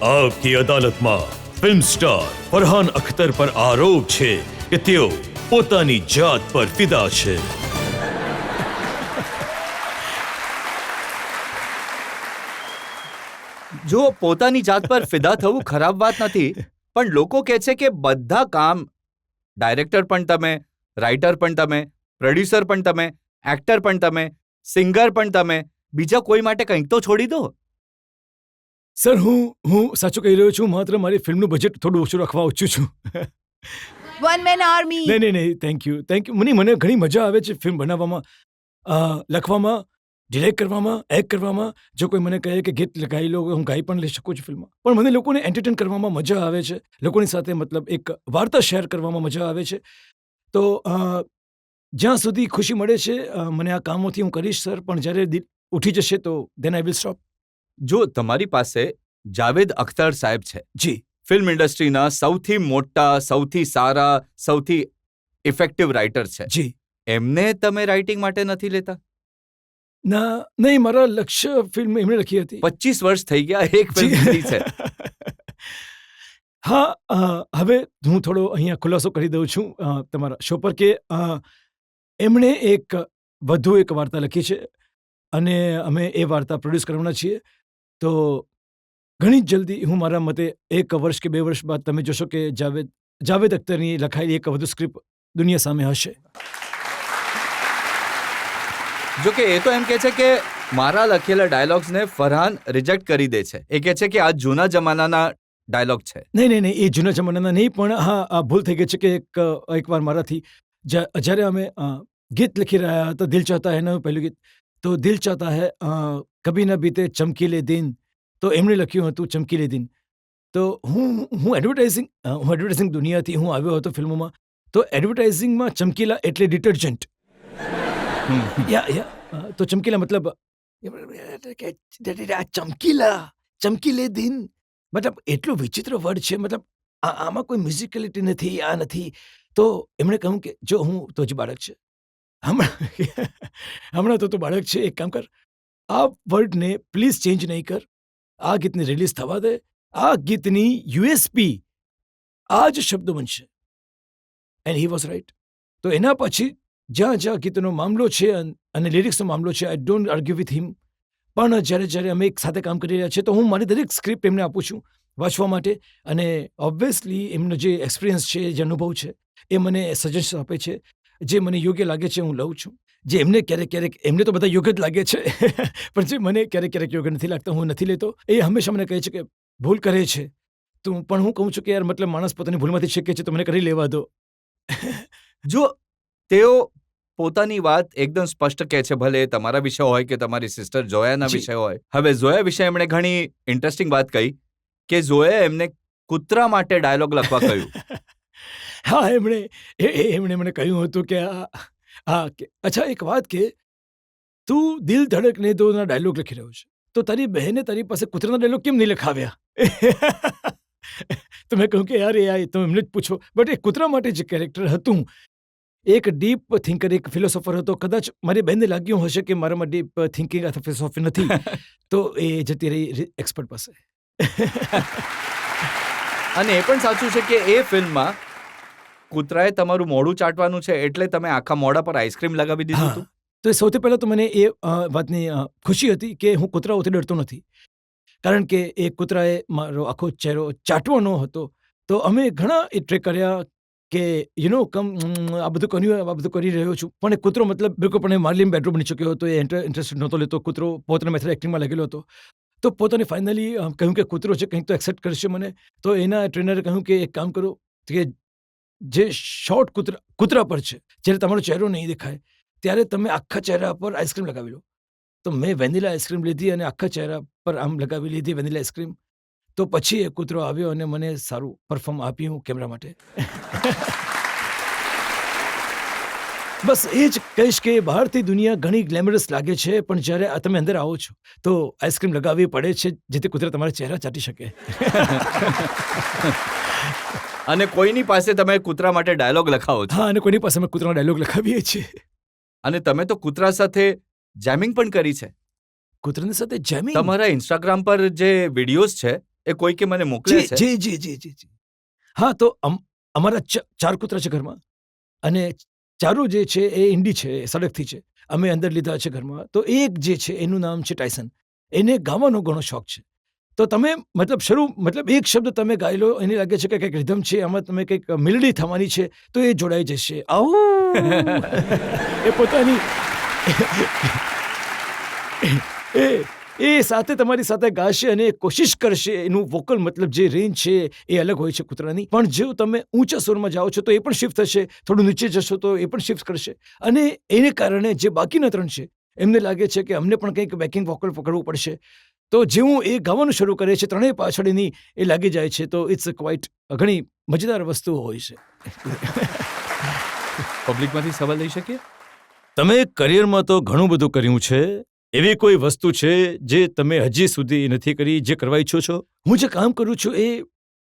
આપકી અદાલતમાં film star Farhan Akhtar પર આરોપ છે કે તેઓ પોતાની જાત પર ફિદા છે. જો પોતાની જાત પર ફિદા થવું ખરાબ વાત નથી, પણ લોકો કહે છે કે બધા કામ ડાયરેક્ટર પણ તમે, રાઇટર પણ તમે, પ્રોડ્યુસર પણ તમે, એક્ટર પણ તમે, સિંગર પણ તમે, બીજા કોઈ માટે કંઈક તો છોડી દો. સર, હું સાચું કહી રહ્યો છું. માત્ર મારી ફિલ્મનું બજેટ થોડું ઓછું રાખવા ઈચ્છું છું. One man army. નહીં, થેન્ક યુ. મને ઘણી મજા આવે છે ફિલ્મ બનાવવામાં, લખવામાં, ડિરેક્ટ કરવામાં, એક્ટ કરવામાં. જો કોઈ મને કહે કે ગીત ગાઈ લો, હું ગાઈ પણ લઈ શકું છું ફિલ્મમાં. પણ મને લોકોને એન્ટરટેન કરવામાં મજા આવે છે, લોકોની સાથે મતલબ એક વાર્તા શેર કરવામાં મજા આવે છે. તો જ્યાં સુધી ખુશી મળે છે મને આ કામોથી હું કરીશ સર, પણ જ્યારે દિલ ઉઠી જશે તો દેન આઈ વિલ સ્ટોપ. જો તમારી પાસે જાવેદ અખ્તર સાહેબ છે, જી, ફિલ્મ ઇન્ડસ્ટ્રીના સૌથી મોટા, સૌથી સારા, સૌથી ઇફેક્ટિવ રાઇટર છે, જી. એમને તમે રાઇટિંગ માટે નથી લેતા? નહીં, મારા લક્ષ્ય ફિલ્મ એમણે લખી હતી. 25 વર્ષ થઈ ગયા, એક ફિલ્મ લીધી છે. હા, હવે હું થોડો અહીંયા ખુલાસો કરી દઉં છું તમારા શો પર કે એમણે વધુ એક વાર્તા લખી છે અને અમે એ વાર્તા પ્રોડ્યુસ કરવાના છીએ. તો ઘણી જ જલ્દી, હું મારા મતે 1 વર્ષ કે 2 વર્ષ બાદ તમે જોશો કે જાવેદ અખ્તરની લખાયેલી એક વધુ સ્ક્રિપ્ટ દુનિયા સામે હશે. જો કે એ તો એમ કહે છે કે મારા લખેલા ડાયલોગ્સને ફરહાન રિજેક્ટ કરી દે છે. એ કહે છે કે આ જૂના જમાનાના ડાયલોગ છે. નહીં, એ જૂના જમાનાના નહીં, પણ હા, આ ભૂલ થઈ ગઈ છે કે એકવાર મારાથી જ્યારે અમે ગીત લખી રહ્યા હતા, દિલ ચાહતા હૈ એનું પહેલું ગીત, તો દિલ ચાહતા હૈ કભી ન બીતે ચમકીલે દિન, તો એમણે લખ્યું હતું ચમકીલે દિન. તો હું એડવર્ટાઇઝિંગ દુનિયાથી હું આવ્યો હતો ફિલ્મોમાં. તો એડવર્ટાઇઝિંગમાં ચમકીલા એટલે ડિટર્જન્ટ. તો ચમકીલા મતલબ ચમકીલે દિન, મતલબ એટલો વિચિત્ર વર્ડ છે. મતલબ આમાં કોઈ મ્યુઝિકલિટી નથી, આ નથી. તો એમણે કહ્યું કે જો હું તો જ બાળક છે, હમણાં તો બાળક છે, એક કામ કર, આ વર્ડને પ્લીઝ ચેન્જ નહીં કર, આ ગીતને રિલીઝ થવા દે, આ ગીતની યુએસપી આ જ શબ્દો બનશે. And he was right. તો એના પછી જ્યાં ગીતનો મામલો છે અને લિરિક્સનો મામલો છે, I don't argue with him. પણ જ્યારે અમે એક સાથે કામ કરી રહ્યા છીએ તો હું મારી દરેક સ્ક્રિપ્ટ એમને આપું છું વાંચવા માટે, અને ઓબ્વિયસલી એમનો જે એક્સપિરિયન્સ છે, જે અનુભવ છે, એ મને સજેશન આપે છે. જે મને યોગ્ય લાગે છે હું લઉં છું. જે એમને ક્યારેક એમને તો બધા યોગ્ય જ લાગે છે, પણ જે મને ક્યારેક યોગ્ય નથી લાગતા હું નથી લેતો. એ હંમેશા મને કહે છે કે ભૂલ કરે છે, તો પણ હું કહું છું કે યાર મતલબ માણસ પોતાની ભૂલમાંથી શીખે છે, તો મને કરી લેવા દો. જો તેઓ પોતાની વાત એકદમ સ્પષ્ટ કહે છે, ભલે તમારા વિષય હોય કે તમારી સિસ્ટર ઝોયાના વિષય હોય. હવે ઝોયા વિશે એમણે ઘણી ઇન્ટરેસ્ટિંગ વાત કહી કે ઝોયાએ એમને કૂતરા માટે ડાયલોગ લખવા કહ્યું. હા, એમણે મને કહ્યું હતું કે અચ્છા, એક વાત કે તું દિલ ધડકને દોના ડાયલોગ લખી રહ્યો છે, તો તારી બહેને તારી પાસે કૂતરાના ડાયલોગ કેમ નહીં લખાવ્યા? તો મેં કહ્યું કે યાર તમે એમને જ પૂછો. બટ એ કૂતરા માટે જે કેરેક્ટર હતું, એક ડીપ થિંકર, એક ફિલોસોફર હતો. કદાચ મારી બહેનને લાગ્યું હશે કે મારામાં ડીપ થિંકિંગ અથવા ફિલોસોફી નથી, તો એ જતી રહી એક્સપર્ટ પાસે. અને એ પણ સાચું છે કે એ ફિલ્મમાં કૂતરાએ તમારું મોઢું ચાટવાનું છે એટલે તમે આખા મોઢા પર આઈસ્ક્રીમ લગાવી દીધું હતું. તો સૌથી પહેલાં તો મને એ વાતની ખુશી હતી કે હું કૂતરાઓથી ડરતો નથી, કારણ કે એ કૂતરાએ મારો આખો ચહેરો ચાટવાનો હતો. તો અમે ઘણા એ ટ્રેક કર્યા કે આ બધું કરી રહ્યો છું, પણ એ કૂતરો મતલબ બિલકુલ પણ મારી બેડરૂમ બની ચૂક્યો હતો. એ ઇન્ટરેસ્ટ નહોતો લેતો. કૂતરો પોતાના મેથડ એક્ટિંગમાં લાગેલો હતો. તો પોતાને ફાઇનલી કહ્યું કે કૂતરો છે, કંઈક તો એક્સેપ્ટ કરશે મને. તો એના ટ્રેનરે કહ્યું કે એક કામ કરો કે જે શોર્ટ કૂતરા પર છે, જ્યારે તમારો ચહેરો નહીં દેખાય ત્યારે તમે આખા ચહેરા પર આઈસ્ક્રીમ લગાવી લો. તો મેં વેનીલા આઈસ્ક્રીમ લીધી અને આખા ચહેરા પર આમ લગાવી લીધી વેનીલા આઈસ્ક્રીમ. તો પછી એ કૂતરો આવ્યો અને મને સારું પરફોર્મ આપ્યું કેમેરા માટે. બસ એ જ કહીશ કે બહારથી દુનિયા ઘણી ગ્લેમરસ લાગે છે, પણ જ્યારે તમે અંદર આવો છો તો આઈસ્ક્રીમ લગાવવી પડે છે, જેથી કૂતરા તમારા ચહેરા ચાટી શકે. અને કોઈની પાસે તમે કૂતરા માટે ડાયલોગ લખાવો છો? હા, અને કોઈની પાસે અમે કૂતરાનો ડાયલોગ લખાવીએ છીએ. અને તમે તો કૂતરા સાથે જેમિંગ પણ કરી છે. કૂતરાની સાથે જેમિંગ? તમારા ઇન્સ્ટાગ્રામ પર જે વિડીયોઝ છે એ કોઈ કે મને મોકલે જી છે. જી જી જી જી જી હા તો અમારા ચાર કૂતરા છે ઘરમાં અને ચારો જે છે એ ઇન્ડી છે, સડકથી છે. અમે અંદર લીધા છે ઘરમાં. તો એક જે છે એનું નામ છે ટાયસન. એને ગાવાનો ઘણો શોખ છે. તો તમે મતલબ એક શબ્દ તમે ગાઈ લો, એને લાગે છે કે કંઈક રિધમ છે, આમાં તમે કંઈક મેલડી થવાની છે, તો એ જોડાઈ જશે. એ પોતાની એ સાથે તમારી સાથે ગાશે અને કોશિશ કરશે. એનું વોકલ મતલબ જે રેન્જ છે એ અલગ હોય છે કૂતરાની. પણ જો તમે ઊંચા સુરમાં જાઓ છો તો એ પણ શિફ્ટ થશે, થોડું નીચે જશો તો એ પણ શિફ્ટ કરશે. અને એને કારણે જે બાકીના 3 છે એમને લાગે છે કે અમને પણ કંઈક બેકિંગ વોકલ પકડવું પડશે. તો જેવું એ ગાવાનું શરૂ કરે છે, ત્રણેય પાછળ એની એ લાગી જાય છે. તો ઇટ્સ ક્વાઇટ ઘણી મજેદાર વસ્તુઓ હોય છે. પબ્લિકમાંથી સવાલ લઈ શકીએ? તમે કરિયરમાં તો ઘણું બધું કર્યું છે. એવી કોઈ વસ્તુ છે જે તમે હજી સુધી નથી કરી, જે કરવા ઈચ્છો છો? હું જે કામ કરું છું એ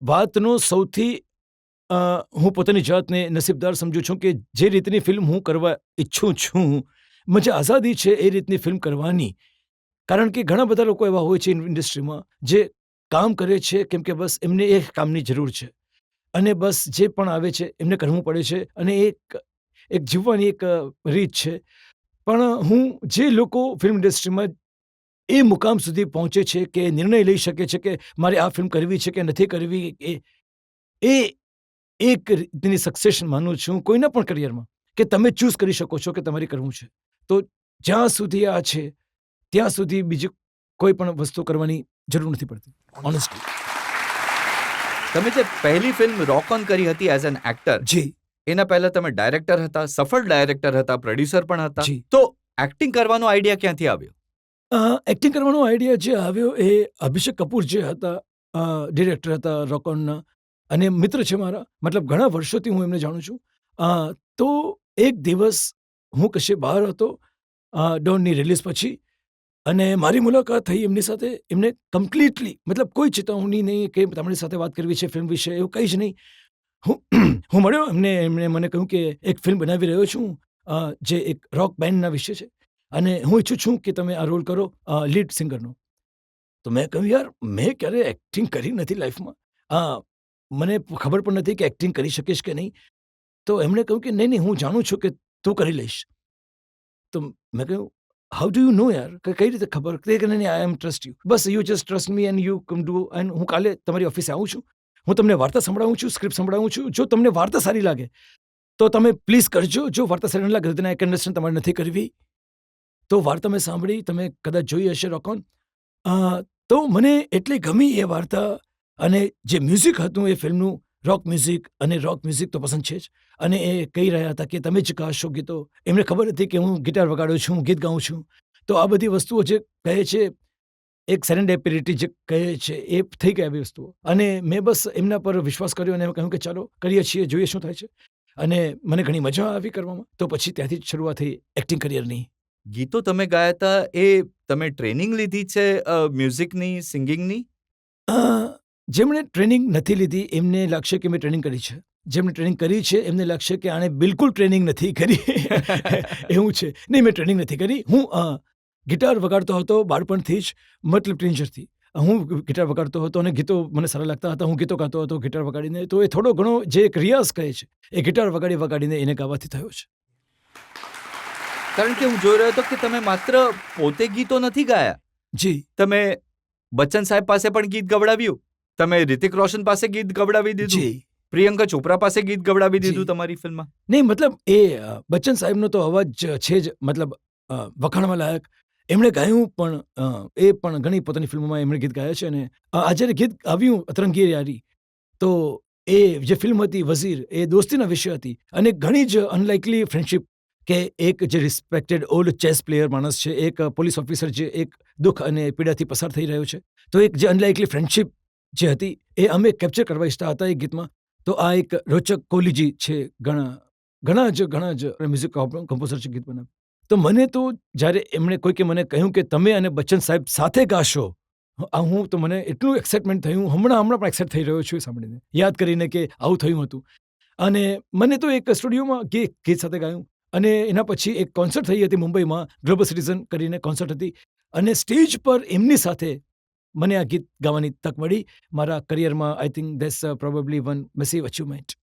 વાતનો સૌથી હું પોતાની જાતને નસીબદાર સમજું છું કે જે રીતની ફિલ્મ હું કરવા ઈચ્છું છું, મને આઝાદી છે એ રીતની ફિલ્મ કરવાની. કારણ કે ઘણા બધા લોકો એવા હોય છે ઇન્ડસ્ટ્રીમાં જે કામ કરે છે કેમ કે બસ એમને એ કામની જરૂર છે અને બસ જે પણ આવે છે એમને કરવું પડે છે અને એક જીવવાની એક રીત છે. પણ હું જે લોકો ફિલ્મ ઇન્ડસ્ટ્રીમાં એ મુકામ સુધી પહોંચે છે કે નિર્ણય લઈ શકે છે કે મારે આ ફિલ્મ કરવી છે કે નથી કરવી, એ એક રીતની સક્સેસ માનું છું કોઈના પણ કરિયરમાં, કે તમે ચૂઝ કરી શકો છો કે તમારે કરવું છે. તો જ્યાં સુધી આ છે ત્યાં સુધી બીજી કોઈ પણ વસ્તુ કરવાની જરૂર નથી પડતી, ઓનેસ્ટલી. તમે જે પહેલી ફિલ્મ રોક ઓન કરી હતી એઝ એન એક્ટર, જી એના પહેલા તમે ડાયરેક્ટર હતા, સફળ ડાયરેક્ટર હતા, પ્રોડ્યુસર પણ હતા. જી. તો એક્ટિંગ કરવાનો આઈડિયા ક્યાંથી આવ્યો? એક્ટિંગ કરવાનો આઈડિયા જે આવ્યો એ અભિષેક કપૂર જે હતા, ડિરેક્ટર હતા રોકોનના અને મિત્ર છે મારા, મતલબ ઘણા વર્ષોથી હું એમને જાણું છું. તો એક દિવસ હું કશે બહાર હતો ડોનની રિલીઝ પછી અને મારી મુલાકાત થઈ એમની સાથે. એમને કમ્પ્લીટલી મતલબ કોઈ ચેતવણી નહીં કે તમારી સાથે વાત કરવી છે ફિલ્મ વિશે, એવું કંઈ જ નહીં. હું મળ્યો એમણે મને કહ્યું કે એક ફિલ્મ બનાવી રહ્યો છું જે એક રોક બેન્ડના વિશે છે અને હું ઈચ્છું છું કે તમે આ રોલ કરો લીડ સિંગરનો. તો મેં કહ્યું યાર મેં ક્યારે એક્ટિંગ કરી નથી લાઈફમાં, મને ખબર પણ નથી કે એક્ટિંગ કરી શકીશ કે નહીં. તો એમણે કહ્યું કે નહીં હું જાણું છું કે તું કરી લઈશ. તો મેં કહ્યું હાઉ ડુ યુ નો યાર, કઈ રીતે ખબર? કે નહીં આઈ એમ ટ્રસ્ટ યુ, બસ you just trust me and you come do. And હું કાલે તમારી ઓફિસે આવું છું, હું તમને વાર્તા સંભળાવું છું, સ્ક્રિપ્ટ સંભળાવું છું. જો તમને વાર્તા સારી લાગે તો તમે પ્લીઝ કરજો. જો વાર્તા સારી ન લાગે તો આઈ કેન અન્ડરસ્ટેન્ડ તમારે નથી કરવી. તો વાર્તા મેં સાંભળી, તમે કદાચ જોઈ હશે રોકોન. તો મને એટલી ગમી એ વાર્તા અને જે મ્યુઝિક હતું એ ફિલ્મનું, રોક મ્યુઝિક, અને રોક મ્યુઝિક તો પસંદ છે જ. અને એ કહી રહ્યા હતા કે તમે જ ગાશો ગીતો. એમને ખબર હતી કે હું ગિટાર વગાડું છું, ગીત ગાઉં છું. તો આ બધી વસ્તુઓ જે કહે છે એક સેરેન્ડેપિટી જે કહે છે એ થઈ ગઈ આવી વસ્તુઓ. અને મેં બસ એમના પર વિશ્વાસ કર્યો અને કહ્યું કે ચાલો કરીએ છીએ, જોઈએ શું થાય છે. અને મને ઘણી મજા આવી કરવામાં. તો પછી ત્યાંથી જ શરૂઆત થઈ એક્ટિંગ કરિયરની. ગીતો તમે ગાયા હતા એ તમે ટ્રેનિંગ લીધી છે મ્યુઝિકની, સિંગિંગની? જેમણે ટ્રેનિંગ નથી લીધી એમને લાગશે કે મેં ટ્રેનિંગ કરી છે. જેમણે ટ્રેનિંગ કરી છે એમને લાગશે કે આણે બિલકુલ ટ્રેનિંગ નથી કરી. એવું છે. નહીં, મેં ટ્રેનિંગ નથી કરી. હું ગિટાર વગાડતો હતો બાળપણથી જ, મતલબ ટીનેજરથી. હું ગિટાર વગાડતો હતો અને ગીતો મને સારા લાગતા હતા. હું ગીતો ગાતો હતો ગિટાર વગાડીને. તો એ થોડો ઘણો જે એક રિયાઝ કહે છે એ ગિટાર વગાડીને એને ગાવાથી થયો છે. કારણ કે હું જોઈ રહ્યો હતો કે તમે માત્ર પોતે ગીતો નથી ગાયા. જી. તમે બચ્ચન સાહેબ પાસે પણ ગીત ગવડાવ્યું, તમે રિતિક રોશન પાસે ગીત ગવડાવી દીધું, જી. પ્રિયંકા ચોપરા પાસે ગીત ગવડાવી દીધું જી. તમારી ફિલ્મમાં. નહીં, મતલબ એ બચ્ચન સાહેબનો તો અવાજ છે જ, મતલબ વખાણવા લાયક. એમણે ગાયું પણ, એ પણ ઘણી પોતાની ફિલ્મોમાં એમણે ગીત ગાયા છે. અને આ જ્યારે ગીત આવ્યું અતરંગી યારી, તો એ જે ફિલ્મ હતી વઝીર, એ દોસ્તીના વિષય હતી અને ઘણી જ અનલાઇકલી ફ્રેન્ડશિપ કે એક જે રિસ્પેક્ટેડ ઓલ્ડ ચેસ પ્લેયર માણસ છે, એક પોલીસ ઓફિસર જે એક દુઃખ અને પીડાથી પસાર થઈ રહ્યો છે, તો એક જે અનલાઇકલી ફ્રેન્ડશિપ જે હતી એ અમે કેપ્ચર કરવા ઈચ્છતા હતા એ ગીતમાં. તો આ એક રોચક કોહલીજી છે, ઘણા જ મ્યુઝિક કમ્પોઝર છે ગીત બનાવ. તો મને તો જ્યારે એમણે કોઈકે મને કહ્યું કે તમે અને બચ્ચન સાહેબ સાથે ગાશો, હું તો મને એટલું એક્સાઇટમેન્ટ થયું. હમણાં પણ એક્સાઇટ થઈ રહ્યો છું એ સાંભળીને, યાદ કરીને કે આવું થયું હતું. અને મને તો એક સ્ટુડિયોમાં ગીત સાથે ગાયું. અને એના પછી એક કોન્સર્ટ થઈ હતી મુંબઈમાં, ગ્લોબલ સિટીઝન કરીને કોન્સર્ટ હતી. અને સ્ટેજ પર એમની સાથે મને આ ગીત ગાવાની તક મળી મારા કરિયરમાં. I think that's probably one massive achievement.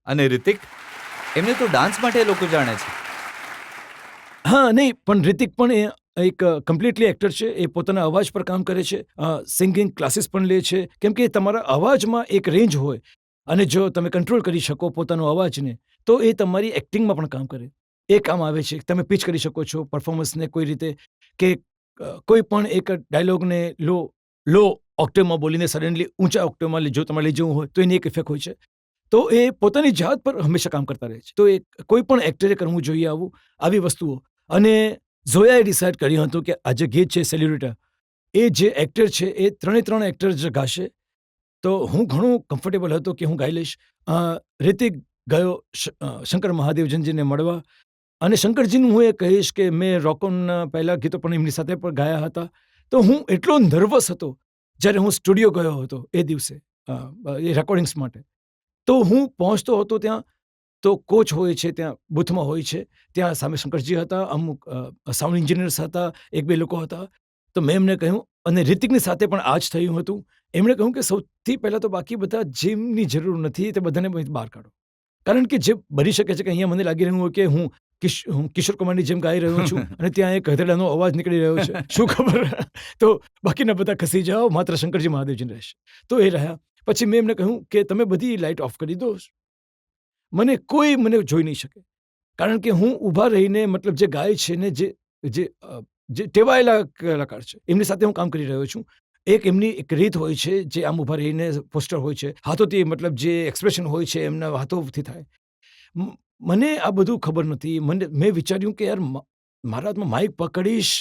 અને રિતિક, એમને તો ડાન્સ માટે લોકો જાણે છે. હા, નહીં, પણ રિતિક પણ એક કમ્પ્લીટલી એક્ટર છે. એ પોતાના અવાજ પર કામ કરે છે, સિંગિંગ ક્લાસીસ પણ લે છે. કેમ કે તમારા અવાજમાં એક રેન્જ હોય અને જો તમે કંટ્રોલ કરી શકો પોતાનો અવાજને તો એ તમારી એક્ટિંગમાં પણ કામ કરે. એ કામ આવે છે. તમે પિચ કરી શકો છો પરફોર્મન્સને કોઈ રીતે, કે કોઈ પણ એક ડાયલોગને લો ઓક્ટેવમાં બોલીને સડનલી ઊંચા ઓક્ટેવમાં જો તમારે લઈ જવું હોય તો એની એક ઇફેક્ટ હોય છે. તો એ પોતાની જાત પર હંમેશા કામ કરતા રહે છે. તો એ કોઈ પણ એક્ટરે કરવું જોઈએ આવી વસ્તુઓ. અને ઝોયાએ ડિસાઇડ કર્યું હતું કે આ જે ગીત છે સેલ્યુરિટા, એ જે એક્ટર છે એ ત્રણ એક્ટર જ ગાશે. તો હું ઘણું કમ્ફર્ટેબલ હતો કે હું ગાઈ લઈશ. રિતિક ગયો શંકર મહાદેવજીને મળવા, અને શંકરજીનું હું એ કહીશ કે મેં રોકોનના પહેલા ગીતો પણ એમની સાથે પણ ગાયા હતા. તો હું એટલો નર્વસ હતો જ્યારે હું સ્ટુડિયો ગયો હતો એ દિવસે એ રેકોર્ડિંગ્સ માટે. તો હું પહોંચતો હતો ત્યાં, તો કોચ હોય છે ત્યાં બૂથમાં હોય છે, ત્યાં સામે શંકરજી હતા, અમુક સાઉન્ડ એન્જિનિયર્સ હતા, એક બે લોકો હતા. તો મેં એમને કહ્યું, અને રિતિકની સાથે પણ આ જ થયું હતું. એમણે કહ્યું કે સૌથી પહેલાં તો બાકી બધા જીમની જરૂર નથી, તે બધાને બહાર કાઢો. કારણ કે જે બની શકે છે કે અહીંયા મને લાગી રહ્યું હોય કે હું કિશોર કુમારની જેમ ગાઈ રહ્યો છું અને ત્યાં એક હથેળાનો અવાજ નીકળી રહ્યો છે, શું ખબર. તો બાકીના બધા ખસી જાઓ, માત્ર શંકરજી મહાદેવજી રહેશે. તો એ રહ્યા. પછી મેં એમને કહ્યું કે તમે બધી લાઇટ ઓફ કરી દો, કોઈ મને જોઈ નહીં શકે. કારણ કે હું ઊભા રહીને, મતલબ જે ગાય છે ને, જે ટેવાયેલા કલાકાર છે એમની સાથે હું કામ કરી રહ્યો છું. એમની એક રીત હોય છે જે આમ ઊભા રહીને પોસ્ટર હોય છે, હાથોથી, મતલબ જે એક્સપ્રેશન હોય છે એમના હાથોથી થાય. મને આ બધું ખબર નથી. મેં વિચાર્યું કે યાર મારા હાથમાં માઇક પકડીશ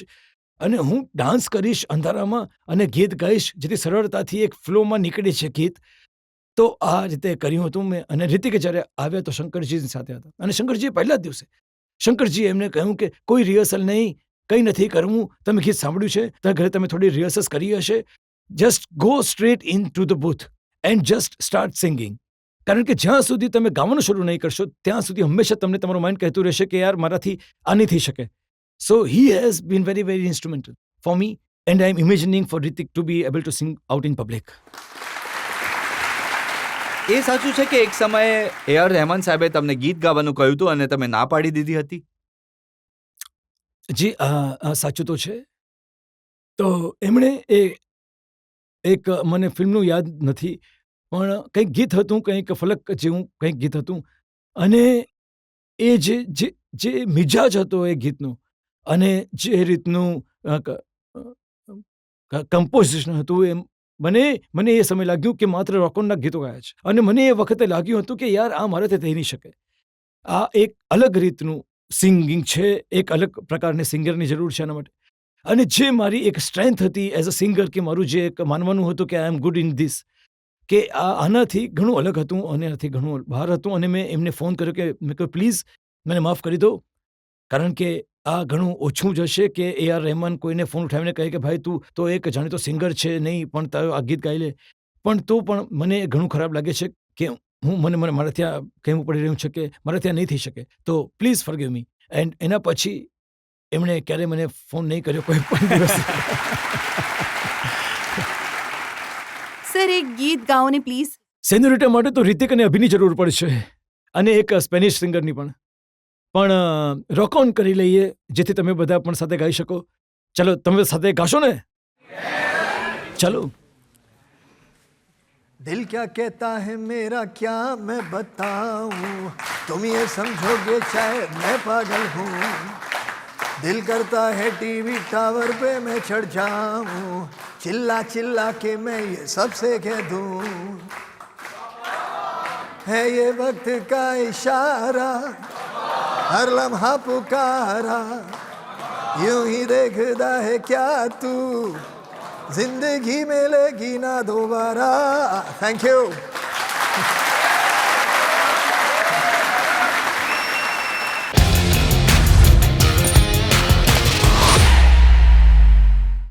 અને હું ડાન્સ કરીશ અંધારામાં અને ગીત ગાઈશ, જેથી સરળતાથી એક ફ્લોમાં નીકળે છે ગીત. તો આ રીતે કર્યું હતું મેં. અને રિતિકે જ્યારે આવ્યા તો શંકરજીની સાથે હતા, અને શંકરજીએ પહેલા જ દિવસે શંકરજીએ એમને કહ્યું કે કોઈ રિહર્સલ નહીં, કંઈ નથી કરવું. તમે ગીત સાંભળ્યું છે, ત્યાં ઘરે તમે થોડી રિહર્સલ્સ કરી હશે, just go straight in to the booth and just start singing. કારણ કે જ્યાં સુધી તમે ગાવાનું શરૂ નહીં કરશો ત્યાં સુધી હંમેશા તમને તમારું માઇન્ડ કહેતું રહેશે કે યાર મારાથી આ નહીં થઈ શકે. So he has been very very instrumental for me, and I am imagining for Hrithik to be able to sing out in public. એ સાચું છે કે એક સમયે A.R. રહેમાન સાહેબે તમને ગીત ગાવાનું કહ્યું હતું અને તમે ના પાડી દીધી હતી? જી, સાચું તો છે. તો એમણે એક મને ફિલ્મનું યાદ નથી, પણ કંઈક ગીત હતું, કંઈક ફલક જેવું કંઈક ગીત હતું, અને એ જે મિજાજ હતો એ ગીતનો, અને જે રીતનું કમ્પોઝિશન હતું, એમ મને એ સમય લાગ્યું કે માત્ર રોકોનના ગીતો ગાયા છે. અને મને એ વખતે લાગ્યું હતું કે યાર આ મારાથી થઈ નહીં શકે. આ એક અલગ રીતનું સિંગિંગ છે, એક અલગ પ્રકારની સિંગરની જરૂર છે આના માટે. અને જે મારી એક સ્ટ્રેન્થ હતી એઝ અ સિંગર, કે મારું જે એક માનવાનું હતું કે આઈ એમ ગુડ ઇન ધીસ, કે આનાથી ઘણું અલગ હતું અને આનાથી ઘણું બહાર હતું. અને મેં એમને ફોન કર્યો કે મેં કહ્યું પ્લીઝ મને માફ કરી દો, કારણ કે આ ઘણું ઓછું જશે કે A.R. રહેમાન કોઈને ફોન ઉઠાવીને કહે કે ભાઈ તું તો એક જાણીતો સિંગર છે નહીં, પણ તારો આ ગીત ગાઈ લે. પણ તો પણ મને ઘણું ખરાબ લાગે છે કે મને મારા ત્યાં કહેવું પડી રહ્યું છે કે મારા ત્યાં નહીં થઈ શકે, તો પ્લીઝ ફોરગીવ મી. એન્ડ એના પછી એમણે ક્યારેય મને ફોન નહીં કર્યો કોઈ પણ દિવસ. સર, એક ગીત ગાઓ ને પ્લીઝ. સેન્યોરિટા માટે તો રિતિક અને અભિની જરૂર પડશે, અને એક સ્પેનિશ સિંગરની પણ રોક ઓન કરી લઈએ, જેથી તમે બધા પણ સાથે ગાઈ શકો. ચલો, તમે સાથે ગાશો ને? ચલો. दिल क्या कहता है मेरा क्या मैं बताऊं, तुम ये समझोगे शायद मैं पागल हूँ. दिल करता है टीवी टावर पे मैं चढ़ जाऊं, चिल्ला चिल्ला के मैं ये सबसे कह दूं, है ये वक्त का इशारा, हर लम्हा पुकारा, यूं ही देखता है क्या तू, जिंदगी मिलेगी ना दोबारा. Thank you.